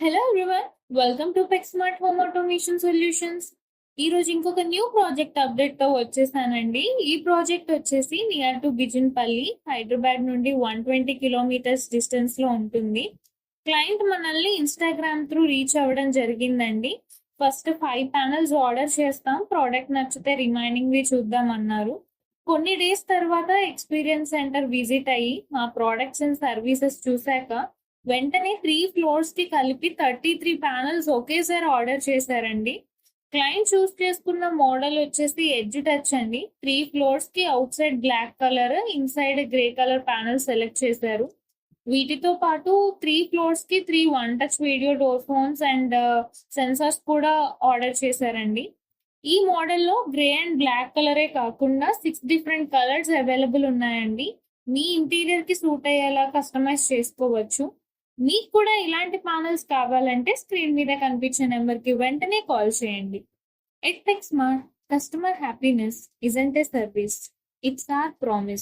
Hello everyone, welcome to పెక్ smart home automation solutions. ఈ రోజు ఇంకొక న్యూ ప్రాజెక్ట్ అప్డేట్ తో వచ్చేసానండి. ఈ ప్రాజెక్ట్ వచ్చేసి నియర్ టు బిజిన్పల్లి, హైదరాబాద్ నుండి 120 కిలోమీటర్స్ డిస్టెన్స్ లో ఉంటుంది. క్లయింట్ మనల్ని ఇన్స్టాగ్రామ్ త్రూ రీచ్ అవ్వడం జరిగిందండి. ఫస్ట్ 5 ప్యానల్స్ ఆర్డర్ చేస్తాం, ప్రోడక్ట్ నచ్చితే రిమైనింగ్ వి చూద్దాం అన్నారు. కొన్ని డేస్ తర్వాత ఎక్స్పీరియన్స్ సెంటర్ విజిట్ అయ్యి మా ప్రోడక్ట్స్ అండ్ సర్వీసెస్ చూశాక వెంటనే 3 ఫ్లోర్స్ కి కలిపి 33 ప్యానల్స్ ఒకేసారి ఆర్డర్ చేశారండి. క్లయింట్ చూస్ చేసుకున్న మోడల్ వచ్చేసి ఎడ్జ్ టచ్ అండి. 3 ఫ్లోర్స్ కి outside black colour, inside grey colour panel select చేశారు. వీటితో పాటు 3 ఫ్లోర్స్ కి 3 1 touch video door phones and sensors కూడా ఆర్డర్ చేశారండి. ఈ మోడల్లో గ్రే అండ్ బ్లాక్ కలరే కాకుండా 6 డిఫరెంట్ కలర్స్ అవైలబుల్ ఉన్నాయండి. మీ ఇంటీరియర్ కి సూట్ అయ్యేలా కస్టమైజ్ చేసుకోవచ్చు. మీకు కూడా ఇలాంటి ప్యానెల్స్ కావాలంటే స్క్రీన్ మీద కనిపించే నెంబర్కి వెంటనే కాల్ చేయండి. At Tech Smart, customer happiness isn't a service, it's our promise.